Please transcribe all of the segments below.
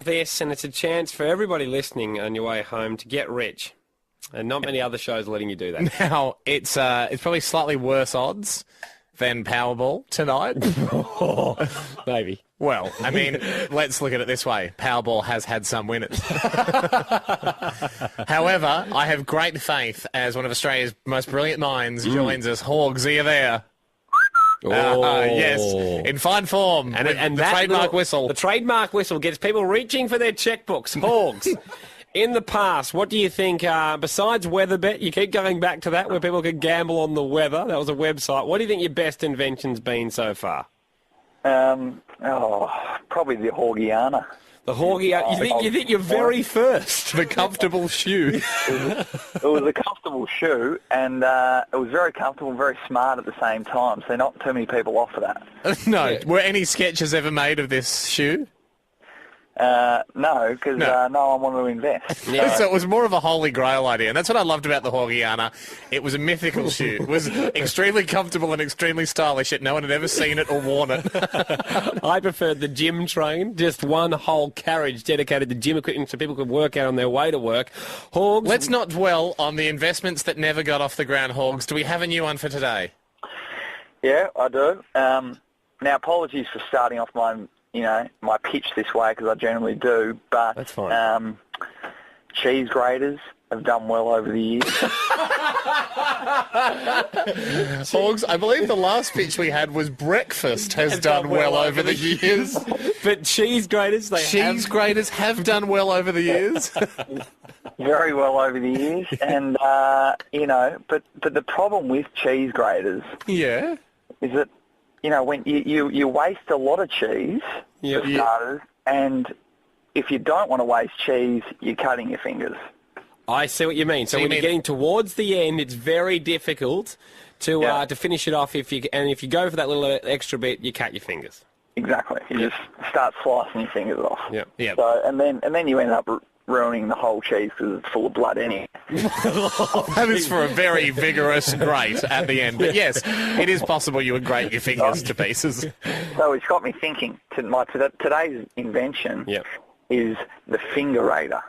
this, and it's a chance for everybody listening on your way home to get rich. And not many other shows are letting you do that. Now, it's probably slightly worse odds than Powerball tonight. Maybe. Well, I mean, let's look at it this way. Powerball has had some winners. However, I have great faith as one of Australia's most brilliant minds joins us. Horgs, are you there? Yes, in fine form. And the trademark whistle. The trademark whistle gets people reaching for their checkbooks. Horgs. In the past, what do you think, besides WeatherBet, you keep going back to that where people could gamble on the weather, that was a website, what do you think your best invention's been so far? Probably the Horgiana. The Horgiana, you think you're very first? The comfortable shoe. It was a comfortable shoe, and it was very comfortable and very smart at the same time, so not too many people offer that. No. Yeah. Were any sketches ever made of this shoe? No, because no one wanted to invest. Yeah. So it was more of a holy grail idea, and that's what I loved about the Horgiana. It was a mythical shoe. It was extremely comfortable and extremely stylish, yet no one had ever seen it or worn it. I preferred the gym train, just one whole carriage dedicated to gym equipment so people could work out on their way to work. Horgs. Let's not dwell on the investments that never got off the ground, Horgs. Do we have a new one for today? Yeah, I do. Now, apologies for starting off my pitch this way, because I generally do, but that's fine. Cheese graters have done well over the years. Horgs, I believe the last pitch we had was breakfast has done well over the years. But cheese graters, graters have done well over the years. Very well over the years, and but the problem with cheese graters, is that when you waste a lot of cheese for starters, and if you don't want to waste cheese, you're cutting your fingers. I see what you mean. So when you're getting towards the end, it's very difficult to finish it off. If you go for that little extra bit, you cut your fingers. Exactly. You just start slicing your fingers off. Yeah. Yeah. So and then you end up ruining the whole cheese because it's full of blood anyway. That is for a very vigorous grate at the end. But yes, it is possible you would grate your fingers to pieces. So it's got me thinking. Today's invention is the fingerator.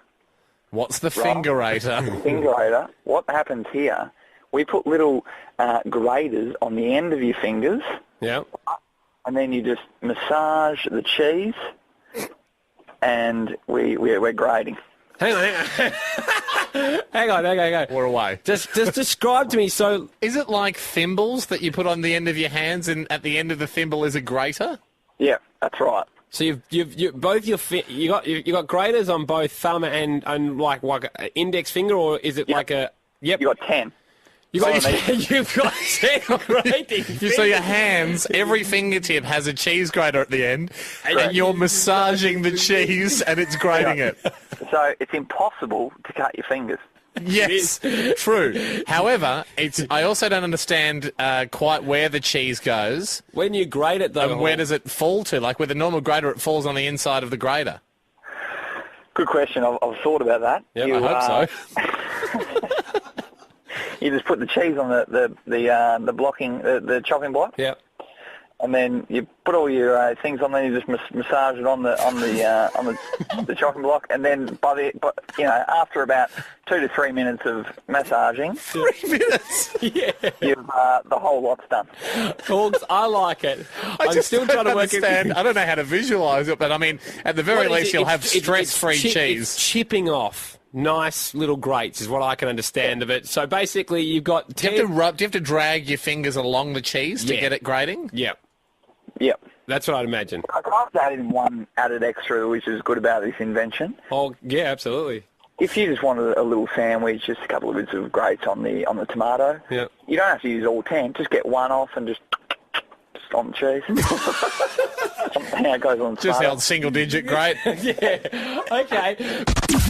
What's the fingerator? Fingerator. What happens here, we put little graters on the end of your fingers. Yeah. And then you just massage the cheese, and we're grating. Hang on. Hang on. We're away. Just describe to me. So, is it like thimbles that you put on the end of your hands, and at the end of the thimble is a grater? Yeah, that's right. So you got graters on both thumb and like index finger, or is it like a? Yep. You got 10. You've got 10 grating fingers. So your hands, every fingertip has a cheese grater at the end, and you're massaging the cheese and it's grating it. So it's impossible to cut your fingers. Yes, true. However, I also don't understand quite where the cheese goes. When you grate it, though. And where does it fall to? Like with a normal grater, it falls on the inside of the grater. Good question. I've thought about that. Yeah, I hope so. You just put the cheese on the blocking, the chopping block. Yeah. And then you put all your things on there. You just massage it on the chopping block, and then after about 2 to 3 minutes of massaging, 3 minutes, the whole lot's done. Horgs, I like it. I'm still trying to understand. I don't know how to visualise it, but I mean, at the very least, you'll have stress-free cheese. It's chipping off. Nice little grates is what I can understand of it. So basically, you've got. Do you have to drag your fingers along the cheese to get it grating? Yep. Yep. That's what I'd imagine. I've added one added extra, which is good about this invention. Oh, yeah, absolutely. If you just wanted a little sandwich, just a couple of bits of grates on the tomato, you don't have to use all 10. Just get one off and just on the cheese. How it goes on the just the old single-digit grate. Yeah. Okay.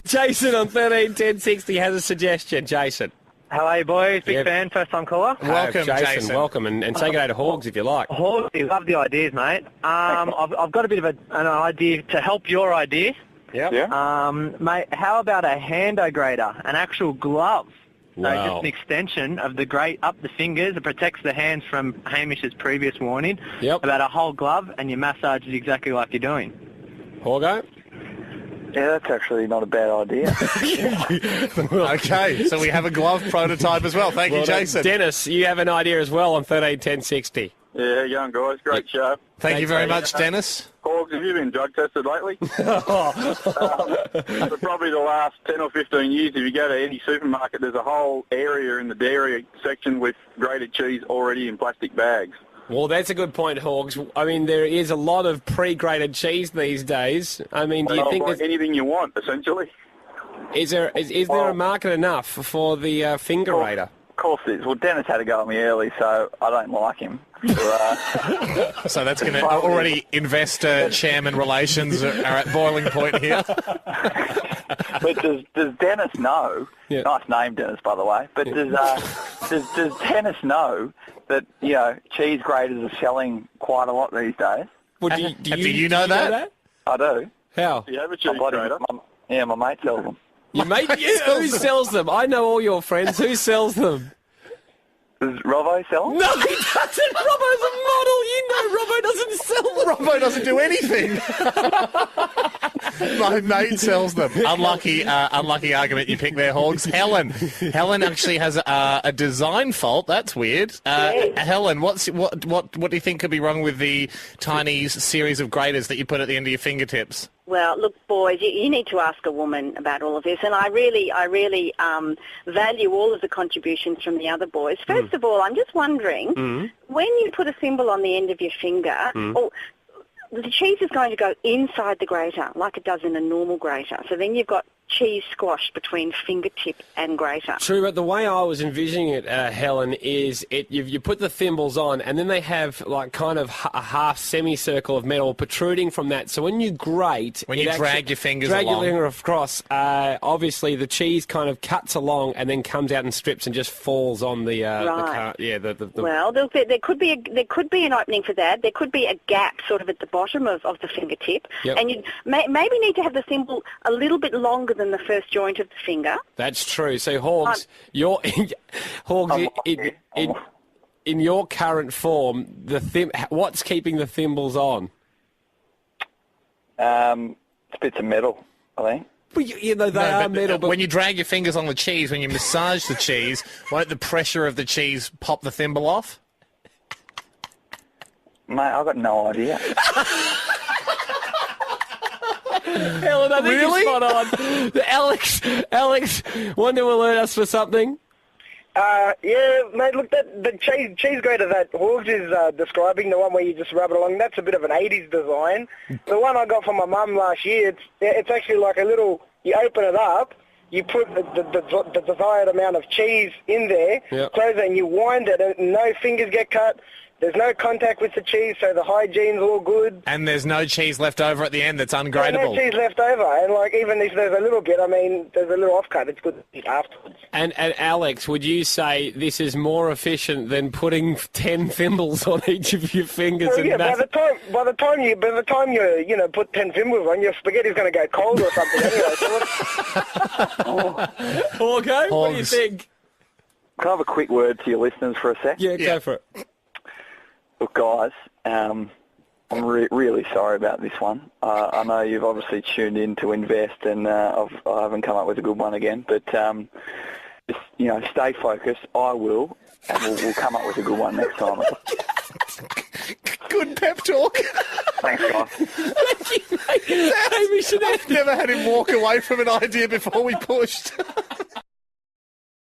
Jason on 131060 has a suggestion. Jason. How are you, boys? Big fan, first-time caller. Welcome, Jason. Welcome, and say good day to Horgs if you like. Horgs, you love the ideas, mate. I've got a bit of an idea to help your idea. Yep. Yeah. Mate, how about a hand-o-grater, an actual glove? So Wow. just an extension of the grate up the fingers. It protects the hands from Hamish's previous warning. Yep. About a whole glove, and you massage it exactly like you're doing. Horgo? Yeah, that's actually not a bad idea. Okay, so we have a glove prototype as well. Thank you, Jason. Dennis, you have an idea as well on 131060. Yeah, how you going, guys? Great show. Thank you very much, Dennis. Horgs, have you been drug tested lately? For probably the last 10 or 15 years, if you go to any supermarket, there's a whole area in the dairy section with grated cheese already in plastic bags. Well, that's a good point, Horgs. I mean, there is a lot of pre-grated cheese these days. I mean, do you think there's anything you want, essentially? Is there a market enough for the finger grater? Of course it is. Well, Dennis had to go at me early, so I don't like him. So that's going to already investor chairman relations are at boiling point here. But does Dennis know? Yeah. Nice name, Dennis, by the way. But does Dennis know that cheese graters are selling quite a lot these days? Well, do you know that? I do. How? Do you have a cheese grater? My mate sells them. Your mate? Who sells them? I know all your friends. Who sells them? Does Robbo sell them? No, he doesn't. Robbo's a model. You know Robbo doesn't sell them. Robbo doesn't do anything. My mate sells them. Unlucky argument you picked there, Horgs. Helen actually has a design fault. That's weird. Helen, what do you think could be wrong with the tiny series of graters that you put at the end of your fingertips? Well, look, boys, you need to ask a woman about all of this, and I really value all of the contributions from the other boys. First of all, I'm just wondering, when you put a thimble on the end of your finger, the cheese is going to go inside the grater like it does in a normal grater. So then you've got cheese squash between fingertip and grater. True, but the way I was envisioning it, Helen, is you put the thimbles on and then they have like kind of a half semicircle of metal protruding from that. So when you grate... When you drag your fingers along. Drag your finger across, obviously the cheese kind of cuts along and then comes out in strips and just falls on the... Right. The well, there could be an opening for that. There could be a gap sort of at the bottom of the fingertip. Yep. And you maybe need to have the thimble a little bit longer than the first joint of the finger. That's true. So, Horgs, in your current form, what's keeping the thimbles on? Bits of metal, I think. But they are metal. But when you drag your fingers on the cheese, when you massage the cheese, won't the pressure of the cheese pop the thimble off? Mate, I've got no idea. Helen, I think you're spot on. Alex, want to alert us for something? Yeah, mate, look, the cheese grater that Horgs is describing, the one where you just rub it along, that's a bit of an 80s design. The one I got from my mum last year, it's actually like a little, you open it up, you put the desired amount of cheese in there, close it, and you wind it, and no fingers get cut. There's no contact with the cheese, so the hygiene's all good. And there's no cheese left over at the end that's ungratable. There's no cheese left over, and like even if there's a little bit, I mean, there's a little offcut. It's good to eat afterwards. And Alex, would you say this is more efficient than putting 10 thimbles on each of your fingers? Well, yeah. By the time you put 10 thimbles on, your spaghetti's going to go cold or something anyway. Okay, what do you think? Can I have a quick word to your listeners for a sec? Yeah, go for it. Look, guys, I'm really sorry about this one. I know you've obviously tuned in to invest, and I haven't come up with a good one again. But just stay focused. I will, and we'll come up with a good one next time. Good pep talk. Thanks, guys. Thank you, mate. I've never had him walk away from an idea before we pushed.